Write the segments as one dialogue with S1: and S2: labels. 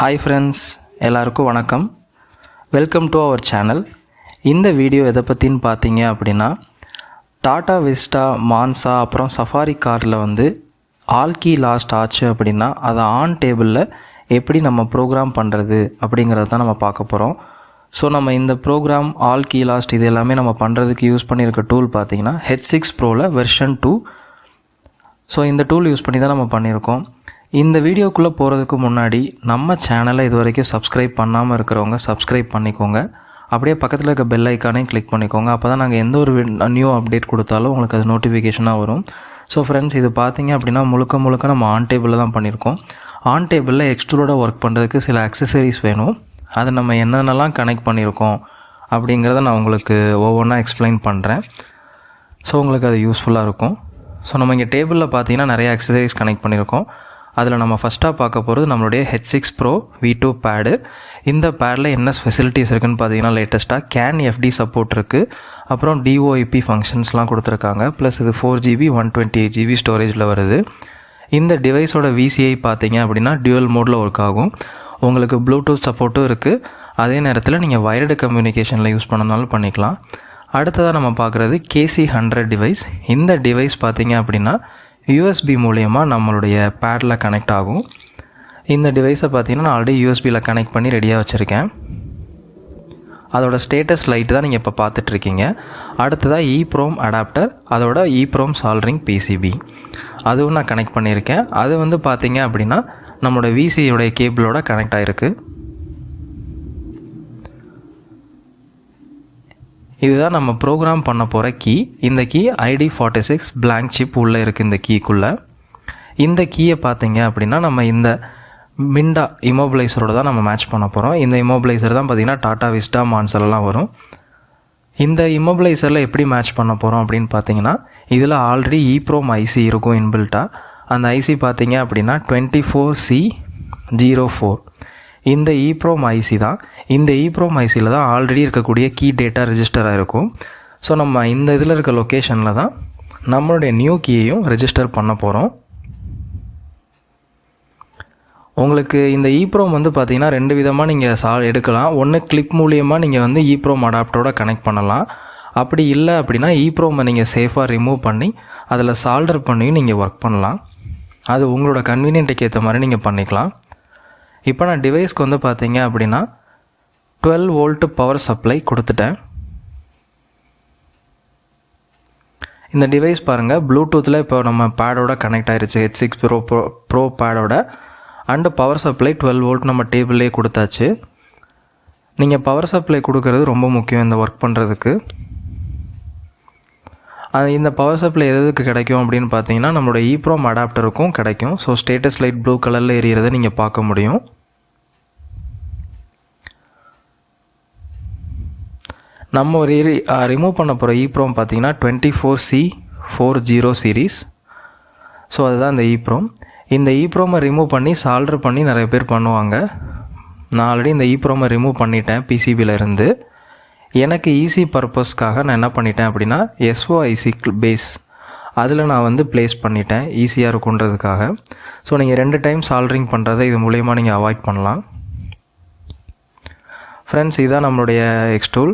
S1: Hi friends, எல்லாருக்கும் வணக்கம். Welcome to our channel. இந்த வீடியோ எதை பற்றின்னு பார்த்தீங்க அப்படின்னா, டாடா விஸ்டா, மான்சா அப்புறம் சஃபாரி காரில் ஆல் கீ லாஸ்ட் ஆச்சு அப்படின்னா அதை ஆன் டேபிளில் எப்படி நம்ம ப்ரோக்ராம் பண்ணுறது அப்படிங்கிறத தான் நம்ம பார்க்க போகிறோம். ஸோ நம்ம இந்த ப்ரோக்ராம் ஆல் கீ லாஸ்ட் இது எல்லாமே நம்ம பண்ணுறதுக்கு யூஸ் பண்ணியிருக்க டூல் பார்த்திங்கன்னா H6 Proவில் வெர்ஷன் 2. ஸோ இந்த டூல் யூஸ் பண்ணி தான் நம்ம பண்ணியிருக்கோம். இந்த வீடியோக்குள்ளே போகிறதுக்கு முன்னாடி நம்ம சேனலை இது வரைக்கும் சப்ஸ்கிரைப் பண்ணாமல் இருக்கிறவங்க சப்ஸ்கிரைப் பண்ணிக்கோங்க. அப்படியே பக்கத்தில் இருக்க பெல் ஐக்கானையும் கிளிக் பண்ணிக்கோங்க. அப்போ தான் நாங்கள் எந்த ஒரு நியூ அப்டேட் கொடுத்தாலும் உங்களுக்கு அது நோட்டிஃபிகேஷனாக வரும். ஸோ ஃப்ரெண்ட்ஸ், இது பார்த்தீங்க அப்படின்னா முழுக்க நம்ம ஆன் டேபிளில் தான் பண்ணியிருக்கோம். ஆன் டேபிளில் Xtoolோட ஒர்க் பண்ணுறதுக்கு சில அக்சசரிஸ் வேணும். அதை நம்ம என்னென்னலாம் கனெக்ட் பண்ணியிருக்கோம் அப்படிங்கிறத நான் உங்களுக்கு ஒவ்வொன்றா எக்ஸ்பிளைன் பண்ணுறேன். ஸோ உங்களுக்கு அது யூஸ்ஃபுல்லாக இருக்கும். ஸோ நம்ம இங்கே டேபிளில் பார்த்தீங்கன்னா நிறைய அக்சசரிஸ் கனெக்ட் பண்ணியிருக்கோம். அதில் நம்ம ஃபஸ்ட்டாக பார்க்க போகிறது நம்மளுடைய H6 Pro V2 பேடு. இந்த பேடில் என்ன ஃபெசிலிட்டிஸ் இருக்குதுன்னு பார்த்தீங்கன்னா, லேட்டஸ்ட்டாக CAN FD சப்போர்ட் இருக்குது. அப்புறம் DOIP ஃபங்க்ஷன்ஸ்லாம் கொடுத்துருக்காங்க. ப்ளஸ் இது 4GB 128GB ஸ்டோரேஜில் வருது. இந்த டிவைஸோட VCI பார்த்தீங்க அப்படின்னா டியூவல் மோடில் ஒர்க் ஆகும். உங்களுக்கு ப்ளூடூத் சப்போர்ட்டும் இருக்குது. அதே நேரத்தில் நீங்கள் வயர்டு கம்யூனிகேஷனில் யூஸ் பண்ணனாலும் பண்ணிக்கலாம். அடுத்ததாக நம்ம பார்க்குறது KC100 டிவைஸ். இந்த டிவைஸ் பார்த்தீங்க அப்படின்னா USB மூலயமா நம்மளுடைய பேடில் கனெக்ட் ஆகும். இந்த டிவைஸை பார்த்தீங்கன்னா நான் ஆல்ரெடி USBயில் கனெக்ட் பண்ணி ரெடியாக வச்சுருக்கேன். அதோட ஸ்டேட்டஸ் லைட் தான் நீங்கள் இப்போ பார்த்துட்ருக்கீங்க. அடுத்ததாக EEPROM அடாப்டர், அதோட EEPROM சால்ட்ரிங் PCB அதுவும் நான் கனெக்ட் பண்ணியிருக்கேன். அது பார்த்தீங்க அப்படின்னா நம்மளோட VCIயோடைய கேபிளோட கனெக்ட் ஆகிருக்கு. இதுதான் நம்ம ப்ரோக்ராம் பண்ண போகிற கீ. இந்த கீ ID46 பிளாங்க் சிப் உள்ளே இருக்குது. இந்த கீக்குள்ளே இந்த கீயை பார்த்தீங்க அப்படின்னா நம்ம இந்த மிண்டா இமோபிளைசரோட தான் நம்ம மேட்ச் பண்ண போகிறோம். இந்த இமோபிளைசர் தான் பார்த்திங்கன்னா டாடா விஸ்டா, மான்சலெலாம் வரும். இந்த இமோபிளைசரில் எப்படி மேட்ச் பண்ண போகிறோம் அப்படின்னு பார்த்தீங்கன்னா, இதில் ஆல்ரெடி EEPROM IC இருக்கும் இன்பில்ட்டாக. அந்த IC பார்த்தீங்க அப்படின்னா 24C04. இந்த EEPROM IC தான். இந்த EEPROM ICயில் தான் ஆல்ரெடி இருக்கக்கூடிய கீ டேட்டா ரெஜிஸ்டராக இருக்கும். ஸோ நம்ம இந்த இதில் இருக்க லொக்கேஷனில் தான் நம்மளுடைய நியூ கீயையும் ரெஜிஸ்டர் பண்ண போகிறோம். உங்களுக்கு இந்த EEPROM பார்த்திங்கன்னா ரெண்டு விதமாக நீங்கள் எடுக்கலாம். ஒன்று கிளிப் மூலியமாக நீங்கள் EEPROM அடாப்டரோட கனெக்ட் பண்ணலாம். அப்படி இல்லை அப்படின்னா EEPROM நீங்கள் சேஃபாக ரிமூவ் பண்ணி அதில் சால்டர் பண்ணி நீங்கள் ஒர்க் பண்ணலாம். அது உங்களோட கன்வீனியன்ட்டுக்கு ஏற்ற மாதிரி நீங்கள் பண்ணிக்கலாம். இப்போ நான் டிவைஸ்க்கு பார்த்தீங்க அப்படின்னா 12 வோல்ட் பவர் சப்ளை கொடுத்துட்டேன். இந்த டிவைஸ் பாருங்கள், ப்ளூடூத்தில் இப்போ நம்ம பேடோட கனெக்ட் ஆகிருச்சு. H6 Pro பேடோட அண்டு பவர் சப்ளை 12 வோல்ட் நம்ம டேபிள்லே கொடுத்தாச்சு. நீங்கள் பவர் சப்ளை கொடுக்கறது ரொம்ப முக்கியம் இந்த ஒர்க் பண்ணுறதுக்கு. இந்த பவர் சப்ளை எதுக்கு கிடைக்கும் அப்படின்னு பார்த்தீங்கன்னா நம்மளோட EEPROM அடாப்டருக்கும் கிடைக்கும். ஸோ ஸ்டேட்டஸ் லைட் ப்ளூ கலரில் எரியறதை நீங்கள் பார்க்க முடியும். நம்ம ரிமூவ் பண்ண போகிற EEPROM பார்த்தீங்கன்னா 24C40 சீரீஸ். ஸோ அதுதான் இந்த EEPROM. இந்த EEPROM ரிமூவ் பண்ணி சால்டர் பண்ணி நிறைய பேர் பண்ணுவாங்க. நான் ஆல்ரெடி இந்த EEPROM ரிமூவ் பண்ணிட்டேன் PCBயில் இருந்து. எனக்கு ஈஸி பர்பஸ்க்காக நான் என்ன பண்ணிட்டேன் அப்படின்னா SOIC பேஸ் அதில் நான் ப்ளேஸ் பண்ணிட்டேன் ஈஸியாக இருக்குன்றதுக்காக. ஸோ நீங்கள் 2 டைம் சால்டரிங் பண்ணுறதை இது மூலயமா நீங்கள் அவாய்ட் பண்ணலாம். ஃப்ரெண்ட்ஸ், இதுதான் நம்மளுடைய Xtool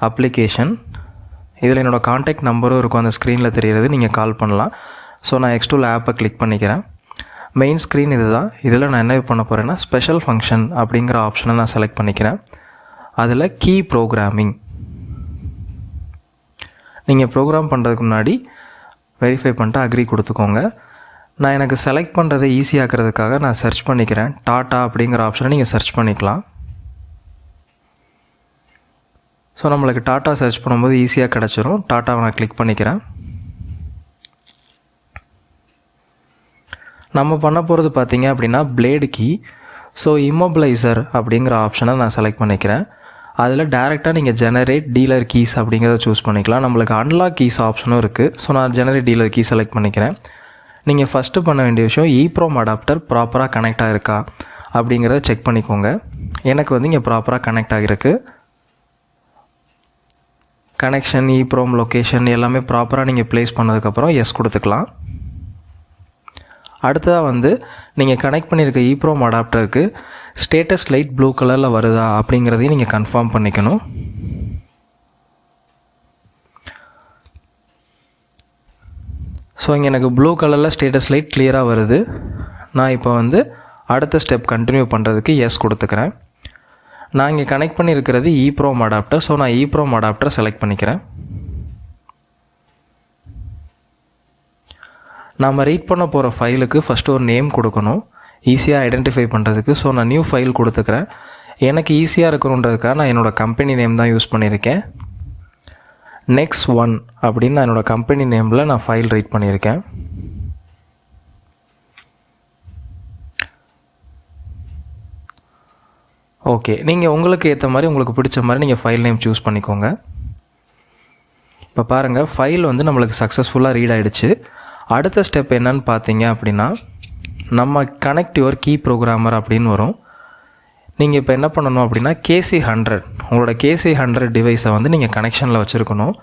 S1: அப்ளிகேஷன். இதில் என்னோடய கான்டாக்ட் நம்பரும் இருக்கும் அந்த ஸ்க்ரீனில் தெரிகிறது, நீங்கள் கால் பண்ணலாம். ஸோ நான் Xtool ஆப்பை கிளிக் பண்ணிக்கிறேன். மெயின் ஸ்க்ரீன் இது தான். இதில் நான் என்ன பண்ண போகிறேன்னா ஸ்பெஷல் ஃபங்க்ஷன் அப்படிங்கிற ஆப்ஷனை நான் செலக்ட் பண்ணிக்கிறேன். அதில் கீ ப்ரோக்ராமிங். நீங்கள் ப்ரோக்ராம் பண்ணுறதுக்கு முன்னாடி வெரிஃபை பண்ணிட்டு அக்ரி கொடுத்துக்கோங்க. நான் எனக்கு செலக்ட் பண்ணுறதை ஈஸியாக்கிறதுக்காக நான் சர்ச் பண்ணிக்கிறேன். டாட்டா அப்படிங்கிற ஆப்ஷனை நீங்கள் சர்ச் பண்ணிக்கலாம். ஸோ நம்மளுக்கு டாட்டா சர்ச் பண்ணும்போது ஈஸியாக கிடச்சிரும். டாட்டாவை நான் கிளிக் பண்ணிக்கிறேன். நம்ம பண்ண போகிறது பார்த்தீங்க அப்படின்னா பிளேடு கீ. ஸோ இம்மோபிளைசர் அப்படிங்கிற ஆப்ஷனை நான் செலக்ட் பண்ணிக்கிறேன். அதில் டேரெக்டாக நீங்கள் ஜெனரேட் டீலர் கீஸ் அப்படிங்கிறத சூஸ் பண்ணிக்கலாம். நம்மளுக்கு அன்லாக் கீஸ் ஆப்ஷனும் இருக்குது. ஸோ நான் ஜெனரேட் டீலர் கீ செலக்ட் பண்ணிக்கிறேன். நீங்கள் ஃபஸ்ட்டு பண்ண வேண்டிய விஷயம் EEPROM அடாப்டர் ப்ராப்பராக கனெக்ட் ஆகிருக்கா அப்படிங்கிறத செக் பண்ணிக்கோங்க. எனக்கு இங்கே ப்ராப்பராக கனெக்ட் ஆகிருக்கு. கனெக்ஷன், EEPROM லொக்கேஷன் எல்லாமே ப்ராப்பராக நீங்கள் ப்ளேஸ் பண்ணதுக்கப்புறம் எஸ் கொடுத்துக்கலாம். அடுத்ததாக வந்து நீங்கள் கனெக்ட் பண்ணியிருக்க EEPROM அடாப்டருக்கு ஸ்டேட்டஸ் லைட் ப்ளூ கலரில் வருதா அப்படிங்கிறதையும் நீங்கள் கன்ஃபார்ம் பண்ணிக்கணும். ஸோ இங்கே எனக்கு ப்ளூ கலரில் ஸ்டேட்டஸ் லைட் கிளியராக வருது. நான் இப்போ வந்து அடுத்த ஸ்டெப் கண்டினியூ பண்ணுறதுக்கு எஸ் கொடுத்துக்கிறேன். நான் இங்கே கனெக்ட் பண்ணியிருக்கிறது EEPROM அடாப்டர். ஸோ நான் EEPROM அடாப்டரை செலக்ட் பண்ணிக்கிறேன். நாம் ரீட் பண்ண போகிற ஃபைலுக்கு ஃபஸ்ட்டு ஒரு நேம் கொடுக்கணும், ஈஸியாக ஐடென்டிஃபை பண்ணுறதுக்கு. ஸோ நான் நியூ ஃபைல் கொடுத்துக்கிறேன். எனக்கு ஈஸியாக இருக்கணுன்றதுக்காக நான் என்னோடய கம்பெனி நேம் தான் யூஸ் பண்ணியிருக்கேன். Next1 அப்படின்னு நான் என்னோடய கம்பெனி நேமில் நான் ஃபைல் ரீட் பண்ணியிருக்கேன். ஓகே, நீங்கள் உங்களுக்கு ஏற்ற மாதிரி உங்களுக்கு பிடிச்ச மாதிரி நீங்கள் ஃபைல் நேம் சூஸ் பண்ணிக்கோங்க. இப்போ பாருங்கள், ஃபைல் வந்து நம்மளுக்கு சக்ஸஸ்ஃபுல்லாக ரீட் ஆகிடுச்சு. அடுத்த ஸ்டெப் என்னன்னு பார்த்தீங்க அப்படின்னா, நம்ம கனெக்ட் யுவர் கீ ப்ரோக்ராமர் அப்படின்னு வரும். நீங்கள் இப்போ என்ன பண்ணணும் அப்படின்னா, KC100 உங்களோட KC100 டிவைஸை வந்து நீங்கள் கனெக்ஷனில் வச்சுருக்கணும்.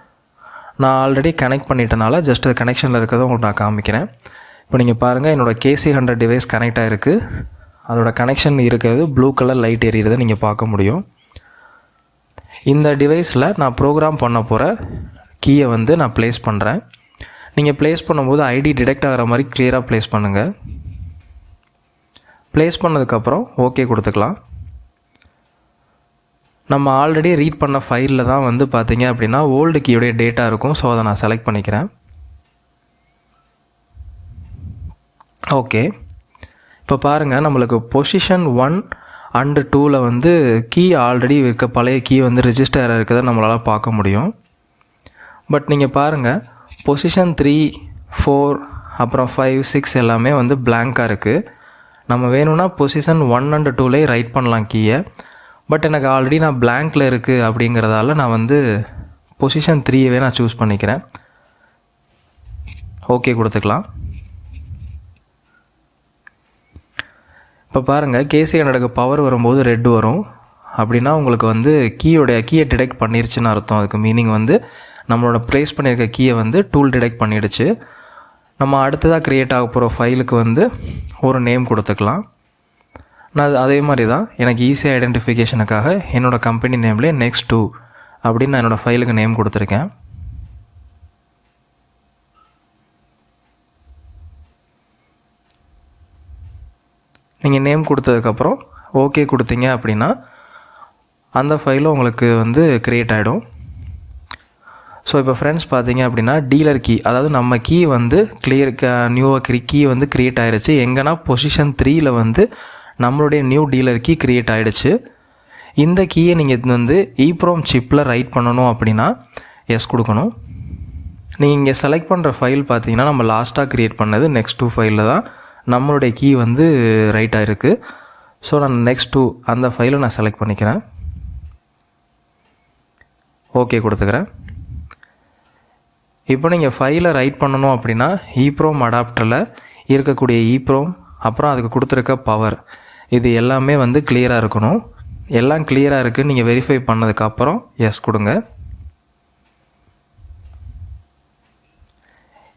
S1: நான் ஆல்ரெடி கனெக்ட் பண்ணிட்டனால ஜஸ்ட் அது கனெக்ஷனில் இருக்கிறத உங்களுக்கு நான் காமிக்கிறேன். இப்போ நீங்கள் பாருங்கள், என்னோடய KC100 டிவைஸ் கனெக்ட் ஆகிருக்கு. அதோட கனெக்ஷன் இருக்கிறது ப்ளூ கலர் லைட் எரியிறதை நீங்கள் பார்க்க முடியும். இந்த டிவைஸில் நான் ப்ரோக்ராம் பண்ண போகிற கீயை வந்து நான் ப்ளேஸ் பண்ணுறேன். நீங்கள் ப்ளேஸ் பண்ணும்போது ஐடி டிடெக்ட் ஆகிற மாதிரி கிளியராக ப்ளேஸ் பண்ணுங்கள். ப்ளேஸ் பண்ணதுக்கப்புறம் ஓகே கொடுத்துக்கலாம். நம்ம ஆல்ரெடி ரீட் பண்ண ஃபைலில் தான் வந்து பார்த்தீங்க அப்படின்னா ஓல்டு கீயோடைய டேட்டா இருக்கும். ஸோ அதை நான் செலக்ட் பண்ணிக்கிறேன். ஓகே, இப்போ பாருங்கள், நம்மளுக்கு பொசிஷன் 1 and 2ல் வந்து கீ ஆல்ரெடி இருக்க பழைய கீ வந்து ரிஜிஸ்டர் இருக்கிறத நம்மளால் பார்க்க முடியும். பட் நீங்கள் பாருங்கள், பொசிஷன் 3, 4 அப்புறம் 5, 6 எல்லாமே வந்து பிளாங்காக இருக்குது. நம்ம வேணும்னா பொசிஷன் 1 and 2லேயே ரைட் பண்ணலாம் கீயை. பட் எனக்கு ஆல்ரெடி நான் பிளாங்கில் இருக்குது அப்படிங்கிறதால நான் வந்து பொசிஷன் 3வே நான் சூஸ் பண்ணிக்கிறேன். ஓகே கொடுத்துக்கலாம். இப்போ பாருங்கள், KC100க்கு பவர் வரும்போது ரெட் வரும். அப்படின்னா உங்களுக்கு வந்து கீயை டிடெக்ட் பண்ணிருச்சுன்னு அர்த்தம். அதுக்கு மீனிங் வந்து நம்மளோட ப்ளேஸ் பண்ணியிருக்க கீயை வந்து டூல் டிடெக்ட் பண்ணிடுச்சு. நம்ம அடுத்ததாக க்ரியேட் ஆக போகிற ஃபைலுக்கு வந்து ஒரு நேம் கொடுத்துக்கலாம். நான் அதே மாதிரி தான் எனக்கு ஈஸியாக ஐடென்டிஃபிகேஷனுக்காக என்னோடய கம்பெனி நேம்லேயே Next2 அப்படின்னு நான் என்னோடய ஃபைலுக்கு நேம் கொடுத்துருக்கேன். நீங்கள் நேம் கொடுத்ததுக்கப்புறம் ஓகே கொடுத்தீங்க அப்படின்னா அந்த ஃபைலும் உங்களுக்கு வந்து க்ரியேட் ஆகிடும். ஸோ இப்போ ஃப்ரெண்ட்ஸ் பார்த்தீங்க அப்படின்னா டீலர் கீ, அதாவது நம்ம கீ வந்து நியூவாக கீ வந்து க்ரியேட் ஆகிடுச்சு. எங்கன்னா பொசிஷன் 3ல் வந்து நம்மளுடைய நியூ டீலர் கீ க்ரியேட் ஆகிடுச்சு. இந்த கீயை நீங்கள் வந்து EEPROM சிப்பில் ரைட் பண்ணணும் அப்படின்னா எஸ் கொடுக்கணும். நீங்கள் இங்கே செலக்ட் பண்ணுற ஃபைல் பார்த்தீங்கன்னா நம்ம லாஸ்ட்டாக க்ரியேட் பண்ணது Next2 ஃபைலில் தான் நம்மளுடைய கீ வந்து ரைட் ஆகிருக்கு. ஸோ நான் Next2 அந்த ஃபைலை நான் செலக்ட் பண்ணிக்கிறேன். ஓகே கொடுத்துக்கிறேன். இப்போ நீங்கள் ஃபைலை ரைட் பண்ணணும் அப்படின்னா EEPROM அடாப்டரில் இருக்கக்கூடிய EEPROM அப்புறம் அதுக்கு கொடுத்துருக்க பவர் இது எல்லாமே வந்து கிளியராக இருக்கணும். எல்லாம் கிளியராக இருக்குது நீங்கள் வெரிஃபை பண்ணதுக்கப்புறம் எஸ் கொடுங்க.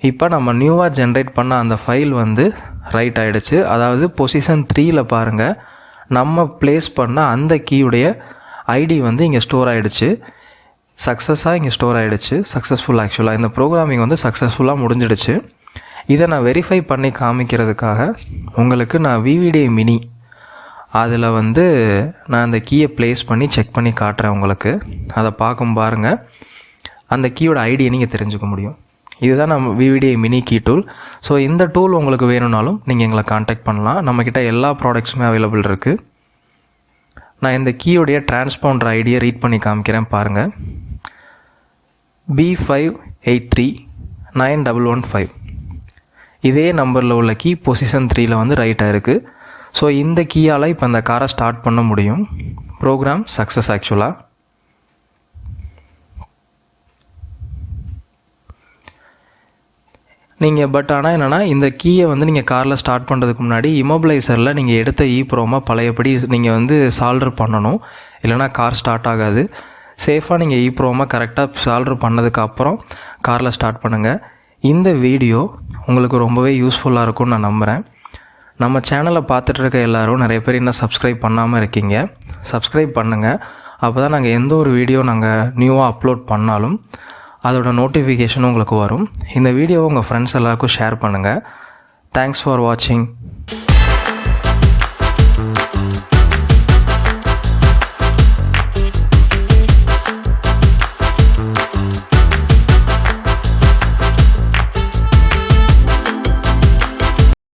S1: இப்போ நம்ம நியூவாக ஜென்ரேட் பண்ண அந்த ஃபைல் வந்து ரைட் ஆகிடுச்சு. அதாவது பொசிஷன் 3ல் பாருங்கள், நம்ம ப்ளேஸ் பண்ண அந்த கீயுடைய ஐடி வந்து இங்கே ஸ்டோர் ஆகிடுச்சு. சக்ஸஸாக இங்கே ஸ்டோர் ஆகிடுச்சு. சக்ஸஸ்ஃபுல் ஆக்சுவலாக இந்த ப்ரோக்ராமிங் வந்து சக்ஸஸ்ஃபுல்லாக முடிஞ்சிடுச்சு. இதை நான் வெரிஃபை பண்ணி காமிக்கிறதுக்காக உங்களுக்கு நான் VVDI மினி அதில் வந்து நான் அந்த கீயை ப்ளேஸ் பண்ணி செக் பண்ணி காட்டுறேன் உங்களுக்கு. அதை பார்க்கும் பாருங்கள், அந்த கீயோட ஐடியை நீங்கள் தெரிஞ்சுக்க முடியும். இதுதான் நம்ம VVDI mini key tool. So இந்த டூல் உங்களுக்கு வேணும்னாலும் நீங்கள் எங்களை காண்டாக்ட் பண்ணலாம். நம்மக்கிட்ட எல்லா ப்ராடக்ட்ஸுமே அவைலபிள் இருக்குது. நான் இந்த கீயோடைய டிரான்ஸ்பாண்டர் ஐடியை ரீட் பண்ணி காமிக்கிறேன் பாருங்கள். B583915 இதே நம்பரில் உள்ள கீ பொசிஷன் 3ல் வந்து ரைட் ஆகிருக்கு. ஸோ இந்த கீயால் இப்போ அந்த காரை ஸ்டார்ட் பண்ண முடியும். ப்ரோக்ராம் சக்ஸஸ் ஆக்சுவலாக. நீங்கள் பட் ஆனால் என்னென்னா இந்த கீயை வந்து நீங்கள் காரில் ஸ்டார்ட் பண்ணுறதுக்கு முன்னாடி இமோபிளைசரில் நீங்கள் எடுத்த EEPROM பழையபடி நீங்கள் வந்து சால்டர் பண்ணணும். இல்லைனா கார் ஸ்டார்ட் ஆகாது. சேஃபாக நீங்கள் EEPROM கரெக்டாக சால்டர் பண்ணதுக்கப்புறம் காரில் ஸ்டார்ட் பண்ணுங்கள். இந்த வீடியோ உங்களுக்கு ரொம்பவே யூஸ்ஃபுல்லாக இருக்கும்னு நான் நம்புகிறேன். நம்ம சேனலை பார்த்துட்டு இருக்க எல்லோரும் நிறைய பேர் இன்னும் சப்ஸ்கிரைப் பண்ணாமல் இருக்கீங்க. சப்ஸ்கிரைப் பண்ணுங்கள். அப்போ தான் நாங்கள் எந்த ஒரு வீடியோ நாங்கள் நியூவாக அப்லோட் பண்ணாலும் அதோட நோட்டிஃபிகேஷன் உங்களுக்கு வரும். இந்த வீடியோவை உங்கள் ஃப்ரெண்ட்ஸ் எல்லாருக்கும் ஷேர் பண்ணுங்கள். தேங்க்ஸ் ஃபார் வாட்சிங்.